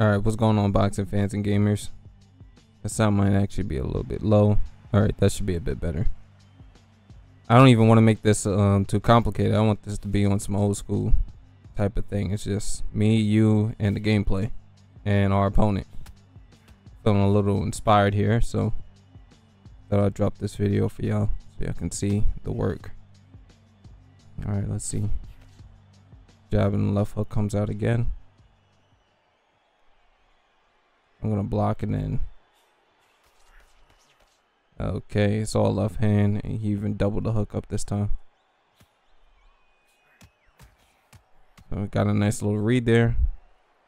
Alright, what's going on, boxing fans and gamers? The sound might actually be a little bit low. Alright, that should be a bit better. I don't even want to make this too complicated. I want this to be on some old school type of thing. It's just me, you, and the gameplay, and our opponent. Feeling a little inspired here, so thought I'd drop this video for y'all so y'all can see the work. Alright, let's see. Jab and the left hook comes out again. I'm gonna block and then okay, it's all left hand, and he even doubled the hook up this time. So we got a nice little read there.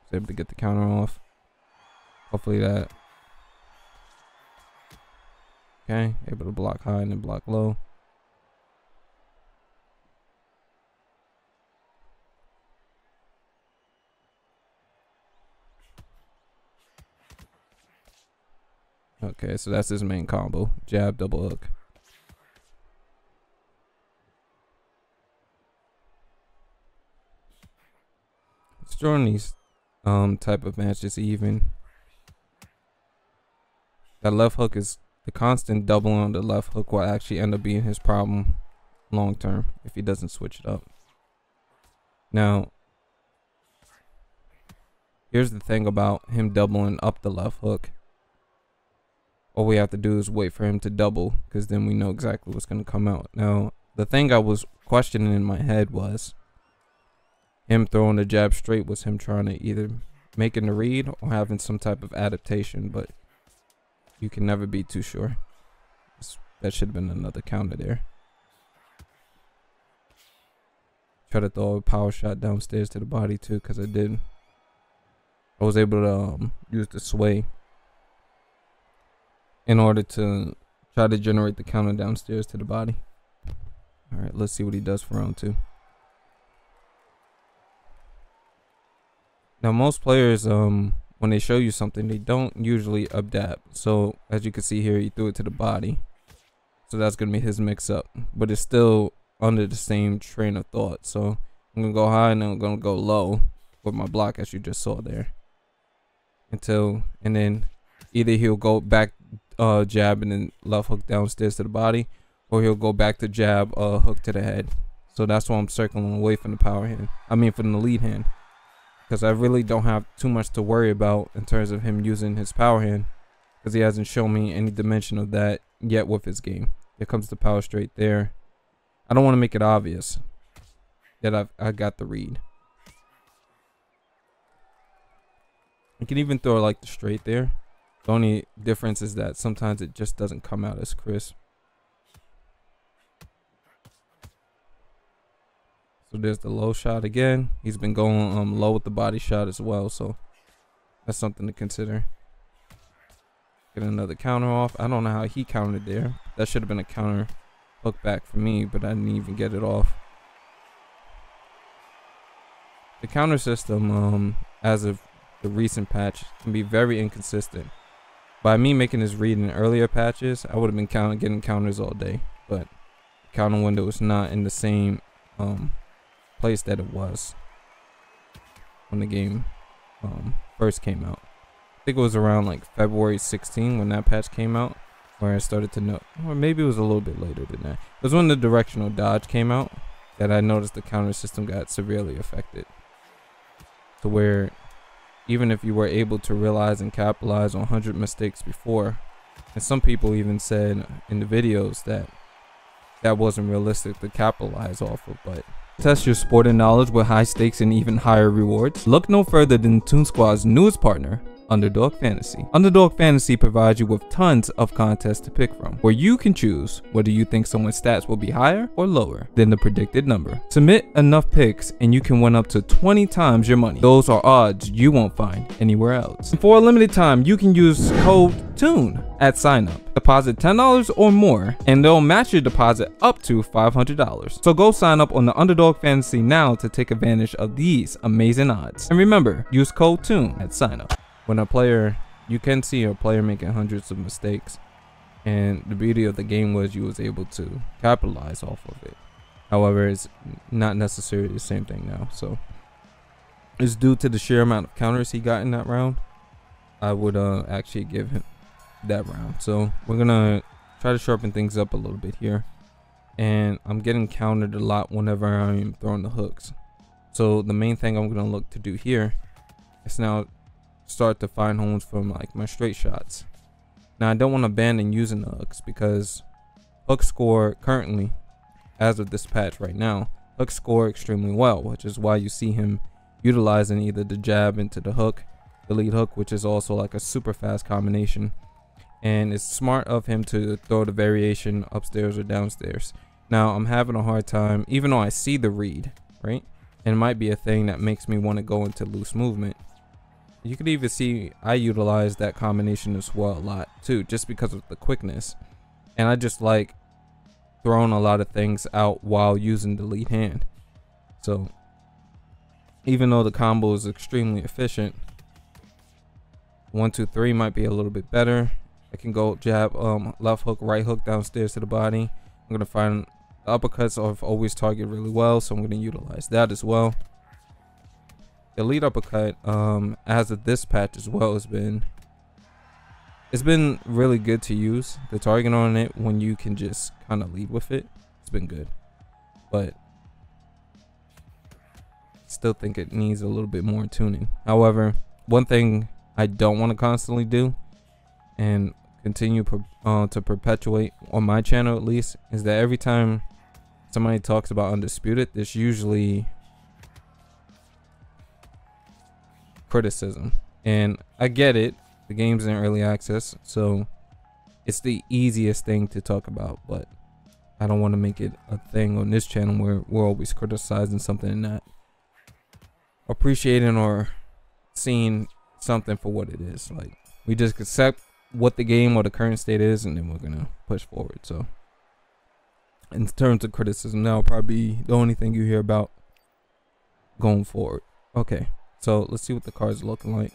Was able to get the counter off. Hopefully that. Okay, able to block high and then block low. Okay, so that's his main combo. Jab, double hook. It's drawing these type of matches even. That left hook is the constant doubling on the left hook will actually end up being his problem long term if he doesn't switch it up. Now, here's the thing about him doubling up the left hook. All we have to do is wait for him to double, because then we know exactly what's going to come out. Now, the thing I was questioning in my head was him throwing the jab straight was him trying to either making the read or having some type of adaptation, but you can never be too sure. That should have been another counter there. Try to throw a power shot downstairs to the body too, because I did. I was able to use the sway in order to try to generate the counter downstairs to the body. Alright, let's see what he does for round two. Now most players, when they show you something, they don't usually adapt. So as you can see here, he threw it to the body. So that's going to be his mix up. But it's still under the same train of thought. So I'm going to go high and then I'm going to go low with my block, as you just saw there. And then either he'll go back jab and then left hook downstairs to the body, or he'll go back to jab hook to the head. So that's why I'm circling away from the power hand, from the lead hand, because I really don't have too much to worry about in terms of him using his power hand, because he hasn't shown me any dimension of that yet with his game. Here comes the power straight there. I don't want to make it obvious that I got the read. You can even throw like the straight there. The only difference is that sometimes it just doesn't come out as crisp. So there's the low shot again. He's been going low with the body shot as well, so that's something to consider. Get another counter off. I don't know how he countered there. That should have been a counter hook back for me, but I didn't even get it off. The counter system, as of the recent patch, can be very inconsistent. By me making this read in earlier patches, I would have been getting counters all day, but the counter window is not in the same place that it was when the game first came out. I think it was around like February 16 when that patch came out, where I started to know, or maybe it was a little bit later than that. It was when the directional dodge came out that I noticed the counter system got severely affected, to where even if you were able to realize and capitalize on 100 mistakes before, and some people even said in the videos that that wasn't realistic to capitalize off of, but test your sporting knowledge with high stakes and even higher rewards? Look no further than Toon Squad's newest partner, Underdog Fantasy. Underdog Fantasy provides you with tons of contests to pick from, where you can choose whether you think someone's stats will be higher or lower than the predicted number. Submit enough picks and you can win up to 20 times your money. Those are odds you won't find anywhere else. And for a limited time, you can use code TOON at sign up. Deposit $10 or more and they'll match your deposit up to $500. So go sign up on the Underdog Fantasy now to take advantage of these amazing odds. And remember, use code TOON at sign up. When a player, you can see a player making hundreds of mistakes, and the beauty of the game was you was able to capitalize off of it. However, it's not necessarily the same thing now, so it's due to the sheer amount of counters he got in that round. I would actually give him that round. So we're gonna try to sharpen things up a little bit here, and I'm getting countered a lot whenever I'm throwing the hooks. So the main thing I'm gonna look to do here is now start to find homes from like my straight shots. Now I don't want to abandon using the hooks, because hooks score currently, as of this patch right now, hooks score extremely well, which is why you see him utilizing either the jab into the hook, the lead hook, which is also like a super fast combination. And it's smart of him to throw the variation upstairs or downstairs. Now I'm having a hard time, even though I see the read, right? And it might be a thing that makes me want to go into loose movement. You could even see I utilize that combination as well a lot too, just because of the quickness. And I just like throwing a lot of things out while using the lead hand. So even though the combo is extremely efficient, 1 2 3 might be a little bit better. I can go jab, left hook, right hook downstairs to the body. I'm gonna find the uppercuts I've always targeted really well, so I'm gonna utilize that as well. The lead uppercut, as of this patch as well, it's been really good to use. The target on it, when you can just kind of lead with it, it's been good. But still think it needs a little bit more tuning. However, one thing I don't want to constantly do, and continue to perpetuate on my channel at least, is that every time somebody talks about Undisputed, there's usually criticism. And I get it, the game's in early access, so it's the easiest thing to talk about, but I don't want to make it a thing on this channel where we're always criticizing something and not appreciating or seeing something for what it is. Like, we just accept what the game or the current state is, and then we're gonna push forward. So in terms of criticism, that'll probably be the only thing you hear about going forward. Okay, so let's see what the card's looking like.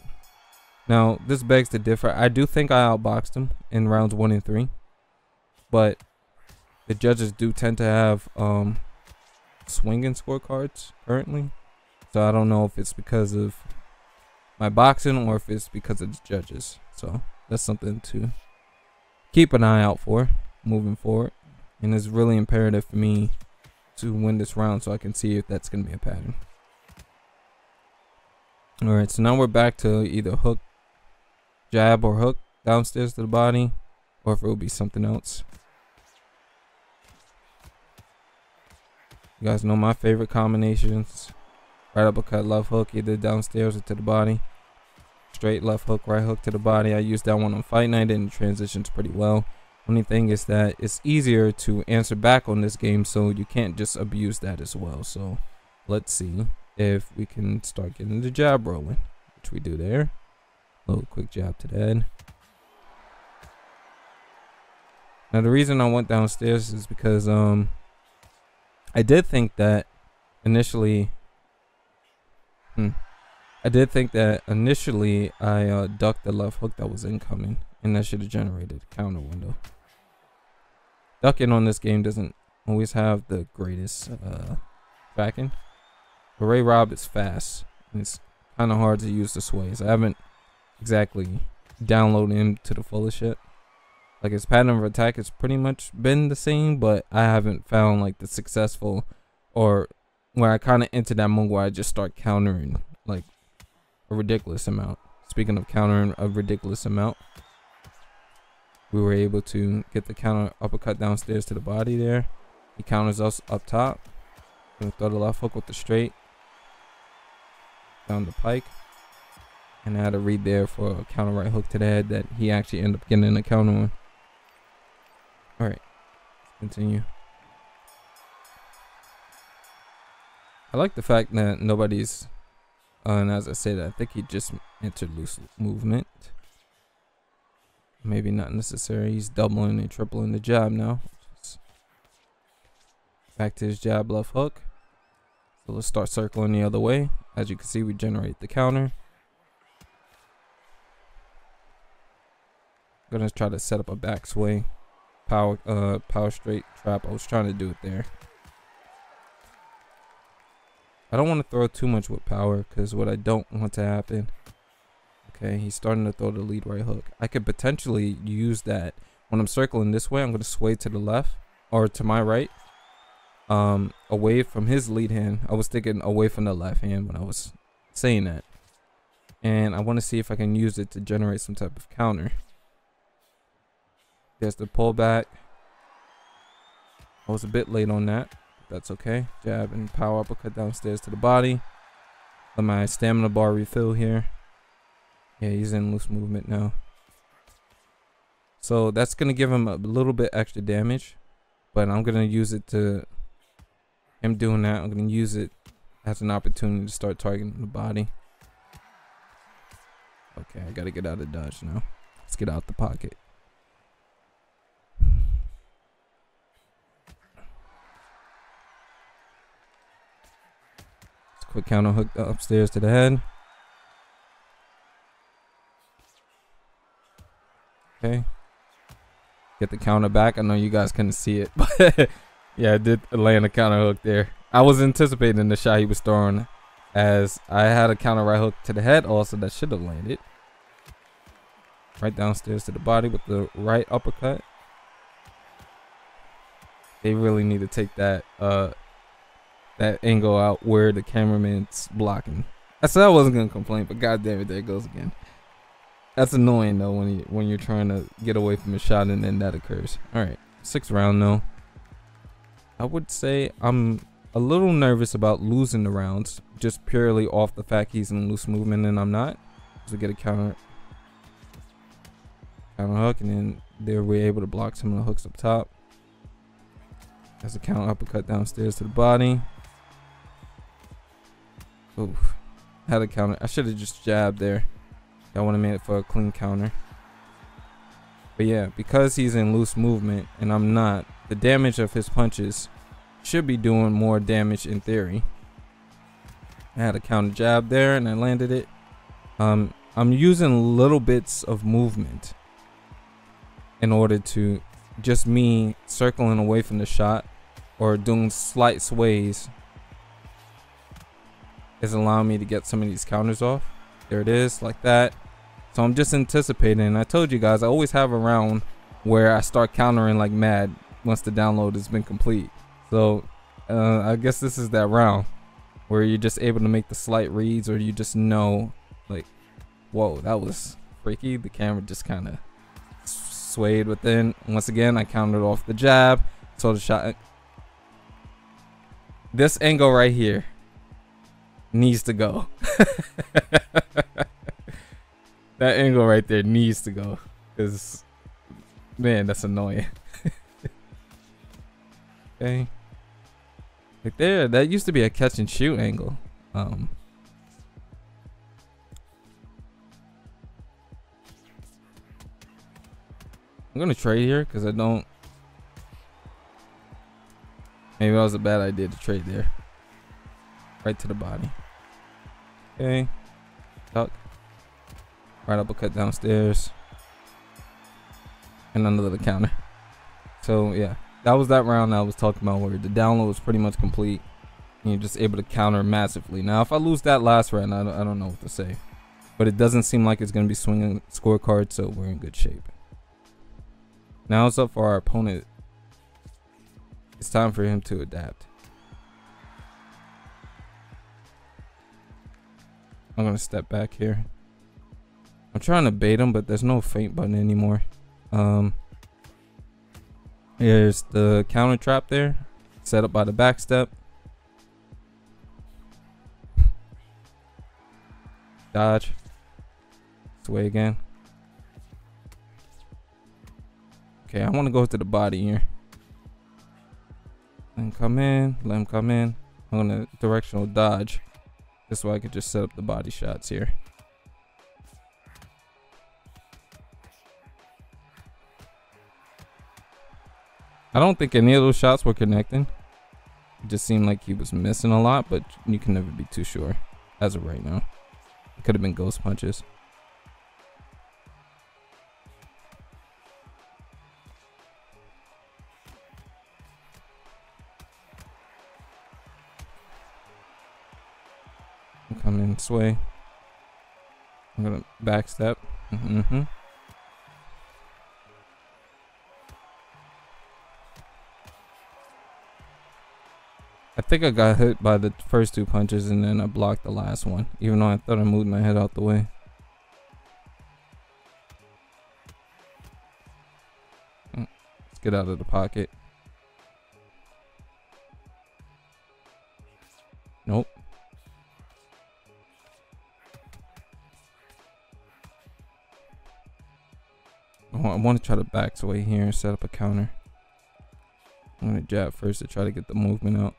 Now this begs to differ. I do think I outboxed him in rounds 1 and 3, but the judges do tend to have swinging scorecards currently, so I don't know if it's because of my boxing or if it's because of the judges. So that's something to keep an eye out for moving forward, and it's really imperative for me to win this round so I can see if that's going to be a pattern. Alright, so now we're back to either hook, jab, or hook downstairs to the body, or if it will be something else. You guys know my favorite combinations: right uppercut, left hook, either downstairs or to the body. Straight left hook, right hook to the body. I used that one on Fight Night and it transitions pretty well. Only thing is that it's easier to answer back on this game, so you can't just abuse that as well. So let's see if we can start getting the jab rolling, which we do there. A little quick jab to the head. Now the reason I went downstairs is because I did think that initially I ducked the left hook that was incoming, and that should have generated a counter window. Ducking on this game doesn't always have the greatest tracking. But Ray Rob is fast, and it's kind of hard to use the sways. I haven't exactly downloaded him to the fullest yet. Like, his pattern of attack has pretty much been the same, but I haven't found like the successful, or where I kind of enter that mode where I just start countering like a ridiculous amount. Speaking of countering a ridiculous amount, we were able to get the counter uppercut downstairs to the body there. He counters us up top. Gonna throw the left hook with the straight down the pike, and I had a read there for a counter right hook to the head that he actually ended up getting in a counter on. Alright, continue. I like the fact that nobody's and as I said, I think he just entered loose movement. Maybe not necessary. He's doubling and tripling the jab now. Back to his jab, left hook. So let's start circling the other way. As you can see, we generate the counter. Gonna try to set up a back sway, power straight trap. I was trying to do it there. I don't want to throw too much with power, because what I don't want to happen. Okay, he's starting to throw the lead right hook. I could potentially use that when I'm circling this way. I'm going to sway to the left or to my right, away from his lead hand. I was thinking away from the left hand when I was saying that. And I want to see if I can use it to generate some type of counter. There's the pullback. I was a bit late on that. That's okay. Jab and power uppercut downstairs to the body. Let my stamina bar refill here. Yeah, he's in loose movement now. So that's going to give him a little bit extra damage. But I'm going to use it to... him doing that, I'm going to use it as an opportunity to start targeting the body. Okay, I got to get out of dodge now. Let's get out the pocket. Quick counter hook upstairs to the head. Okay. Get the counter back. I know you guys couldn't see it, but yeah, I did land a counter hook there. I was anticipating the shot he was throwing, as I had a counter right hook to the head also that should have landed. Right downstairs to the body with the right uppercut. They really need to take that that angle out where the cameraman's blocking. I said I wasn't gonna complain, but god damn it, there it goes again. That's annoying though when you're trying to get away from a shot and then that occurs. Alright, 6th round though. I would say I'm a little nervous about losing the rounds just purely off the fact he's in loose movement and I'm not. So we get a counter hook, and then there we're able to block some of the hooks up top. That's a counter uppercut downstairs to the body. Oof. Had a counter. I should have just jabbed there. I would have made it for a clean counter. But yeah, because he's in loose movement and I'm not, the damage of his punches should be doing more damage in theory. I had a counter jab there and I landed it. I'm using little bits of movement in order to just me circling away from the shot or doing slight sways is allowing me to get some of these counters off. There it is, like that. So I'm just anticipating, and I told you guys I always have a round where I start countering like mad once the download has been complete. So I guess this is that round where you're just able to make the slight reads, or you just know like, whoa, that was freaky. The camera just kind of swayed within. Once again, I countered off the jab, so the shot. This angle right here needs to go. That angle right there needs to go, because man, that's annoying. Okay, like there, that used to be a catch and shoot angle. I'm gonna trade here because I don't. Maybe that was a bad idea to trade there. Right to the body. Okay. Duck. Right uppercut downstairs. And another counter. So yeah, that was that round I was talking about where the download was pretty much complete. And you're just able to counter massively. Now if I lose that last round, I don't know what to say. But it doesn't seem like it's going to be swinging scorecard, so we're in good shape. Now it's up for our opponent. It's time for him to adapt. I'm going to step back here. I'm trying to bait him, but there's no feint button anymore. Here's the counter trap there, set up by the back step. Dodge. Sway again. Okay, I want to go to the body here. Let him come in. Let him come in. I'm going to directional dodge. This way I could just set up the body shots here. I don't think any of those shots were connecting. It just seemed like he was missing a lot, but you can never be too sure as of right now. It could have been ghost punches. Come in, sway. I'm gonna backstep. I think I got hit by the first 2 punches and then I blocked the last one, even though I thought I moved my head out the way. Let's get out of the pocket. Nope. Oh, I want to try to back away here and set up a counter. I'm gonna jab first to try to get the movement out.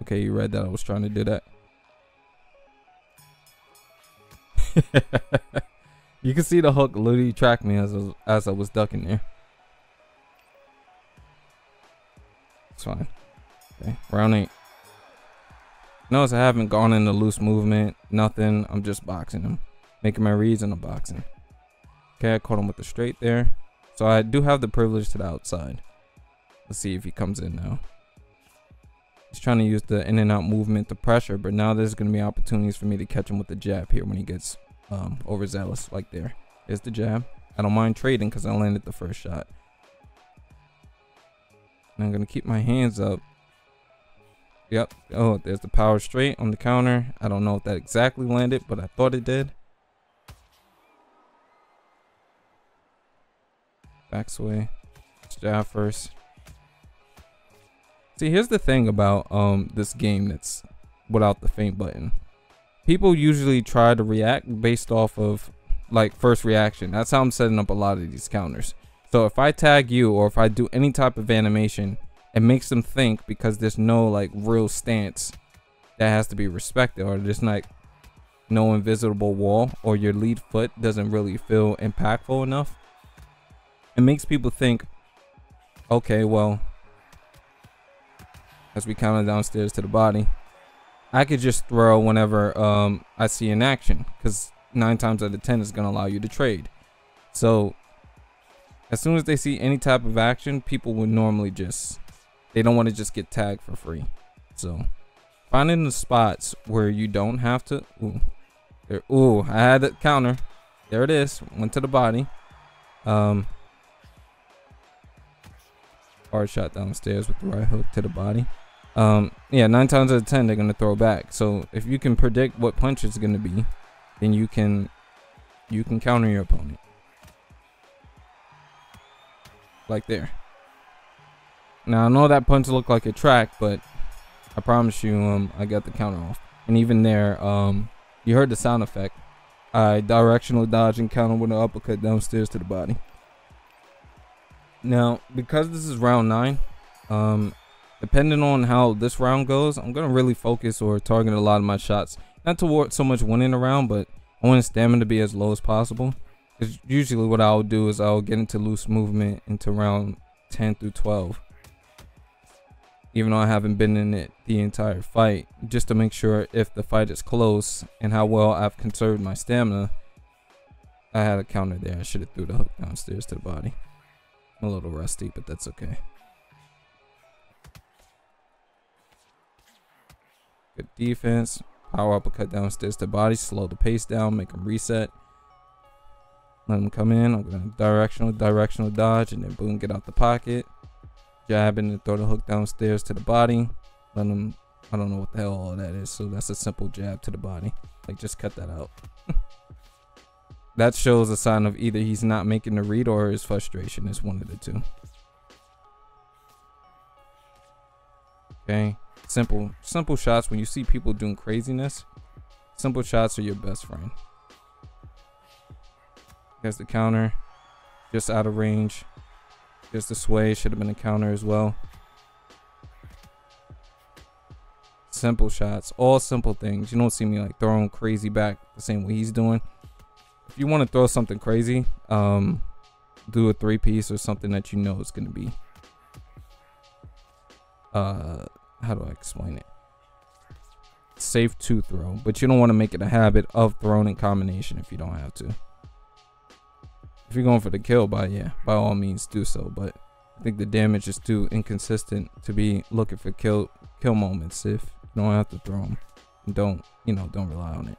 Okay, you read that I was trying to do that. You can see the hook literally track me as I was ducking there. It's fine. Okay, round 8. Notice I haven't gone into loose movement, nothing. I'm just boxing him, making my reads and I'm boxing. Okay, I caught him with the straight there. So I do have the privilege to the outside. Let's see if he comes in now. He's trying to use the in and out movement to pressure, but now there's going to be opportunities for me to catch him with the jab here when he gets overzealous like there. There's the jab. I don't mind trading because I landed the first shot. And I'm going to keep my hands up. Yep. Oh, there's the power straight on the counter. I don't know if that exactly landed, but I thought it did. Back sway. Jab first. See, here's the thing about this game that's without the feint button. People usually try to react based off of like first reaction. That's how I'm setting up a lot of these counters. So if I tag you or if I do any type of animation, it makes them think because there's no like real stance that has to be respected, or there's like no invisible wall, or your lead foot doesn't really feel impactful enough. It makes people think, okay, well, as we counter downstairs to the body, I could just throw whenever I see an action, because 9 times out of 10 is going to allow you to trade. So as soon as they see any type of action, people would normally just, they don't want to just get tagged for free. So finding the spots where you don't have to, I had a counter. There it is. Went to the body. Hard shot downstairs with the right hook to the body. Yeah, 9 times out of 10 they're gonna throw back. So if you can predict what punch it's gonna be, then you can counter your opponent. Like there. Now I know that punch looked like a track, but I promise you I got the counter off. And even there, you heard the sound effect. I directional dodge and counter with an uppercut downstairs to the body. Now, because this is round 9, depending on how this round goes, I'm gonna really focus or target a lot of my shots, not toward so much winning a round, but I want stamina to be as low as possible. Because usually what I'll do is I'll get into loose movement into round 10 through 12, even though I haven't been in it the entire fight, just to make sure if the fight is close and how well I've conserved my stamina. I had a counter there. I should have threw the hook downstairs to the body. I'm a little rusty, but that's okay. Good defense. Power uppercut downstairs to body. Slow the pace down. Make him reset. Let him come in. I'm going to directional dodge, and then boom, get out the pocket. Jab and then throw the hook downstairs to the body. Let him, I don't know what the hell all that is, so that's a simple jab to the body. Like, just cut that out. That shows a sign of either he's not making the read or his frustration. It's one of the two. Okay, simple shots. When you see people doing craziness, simple shots are your best friend. There's the counter, just out of range. There's the sway, should have been a counter as well. Simple shots, all simple things. You don't see me like throwing crazy back the same way he's doing. If you want to throw something crazy, do a 3-piece or something that you know is going to be, how do I explain it? Safe to throw, but you don't want to make it a habit of throwing in combination if you don't have to. If you're going for the kill, by all means do so, but I think the damage is too inconsistent to be looking for kill moments. If you don't have to throw them, don't rely on it.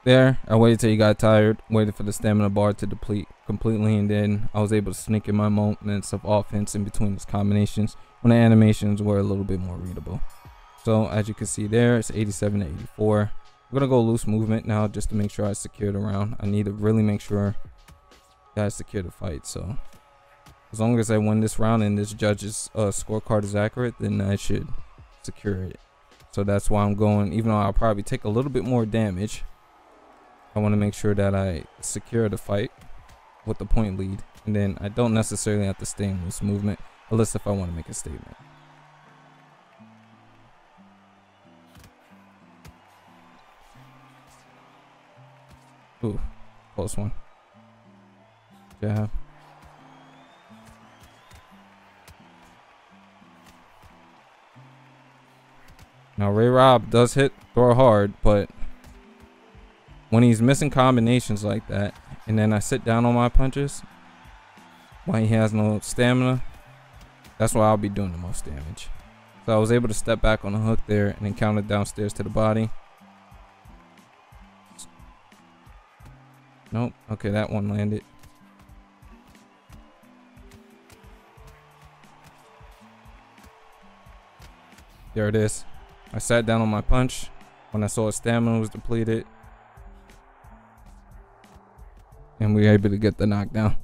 there, I waited till he got tired, waited for the stamina bar to deplete completely, and then I was able to sneak in my moments of offense in between his combinations when the animations were a little bit more readable. So as you can see there, it's 87 to 84. I'm gonna go loose movement now just to make sure I secure the round. I need to really make sure that I secure the fight. So as long as I win this round and this judge's scorecard is accurate, then I should secure it. So that's why I'm going, even though I'll probably take a little bit more damage, I want to make sure that I secure the fight with the point lead, and then I don't necessarily have to stay in loose movement unless if I want to make a statement. Ooh, close one. Jab. Now Ray Rob does throw hard, but when he's missing combinations like that, and then I sit down on my punches when he has no stamina, that's why I'll be doing the most damage. So I was able to step back on the hook there and then counter downstairs to the body. Nope. Okay, that one landed. There it is. I sat down on my punch when I saw his stamina was depleted, and we were able to get the knockdown.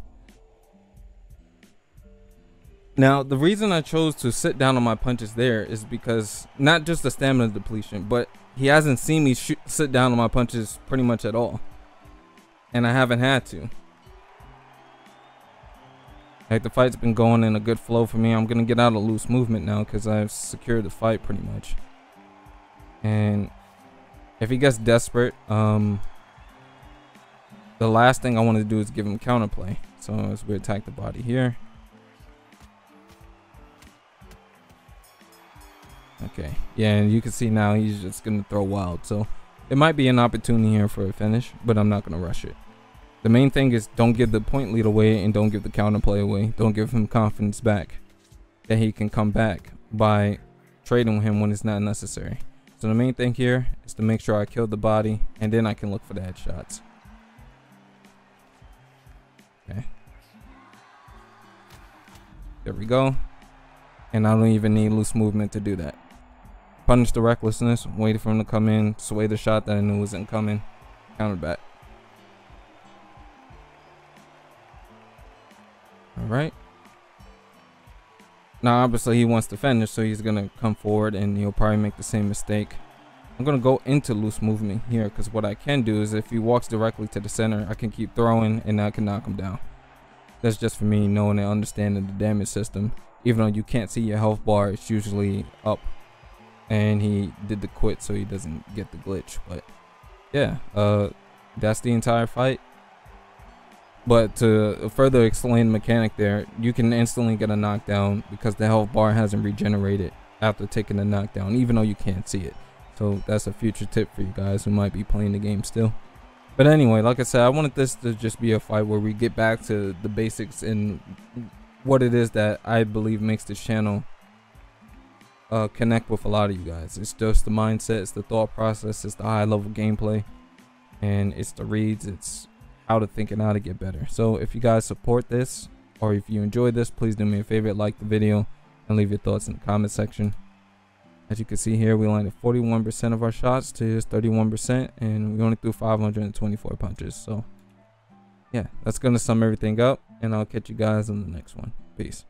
Now, the reason I chose to sit down on my punches there is because not just the stamina depletion, but he hasn't seen me sit down on my punches pretty much at all, and I haven't had to. Like, the fight's been going in a good flow for me. I'm gonna get out of loose movement now because I've secured the fight pretty much. And if he gets desperate, the last thing I want to do is give him counterplay. So as we attack the body here. Okay, yeah, and you can see now he's just gonna throw wild. So it might be an opportunity here for a finish, but I'm not gonna rush it. The main thing is don't give the point lead away and don't give the counterplay away. Don't give him confidence back that he can come back by trading with him when it's not necessary. So the main thing here is to make sure I kill the body, and then I can look for the headshots. Okay. There we go. And I don't even need loose movement to do that. Punish the recklessness, waited for him to come in, sway the shot that I knew wasn't coming, counter back. Alright. Now obviously he wants to finish, so he's gonna come forward and he'll probably make the same mistake. I'm gonna go into loose movement here because what I can do is if he walks directly to the center, I can keep throwing and I can knock him down. That's just for me knowing and understanding the damage system. Even though you can't see your health bar, it's usually up. And he did the quit so he doesn't get the glitch. But yeah, that's the entire fight. But to further explain the mechanic there, you can instantly get a knockdown because the health bar hasn't regenerated after taking the knockdown, even though you can't see it. So that's a future tip for you guys who might be playing the game still. But anyway, like I said, I wanted this to just be a fight where we get back to the basics and what it is that I believe makes this channel connect with a lot of you guys. It's just the mindset, it's the thought process, it's the high level gameplay, and it's the reads, it's how to think and how to get better. So if you guys support this, or if you enjoy this, please do me a favor, like the video and leave your thoughts in the comment section. As you can see here, we landed 41% of our shots to his 31%, and we only threw 524 punches. So yeah, that's gonna sum everything up, and I'll catch you guys in the next one. Peace.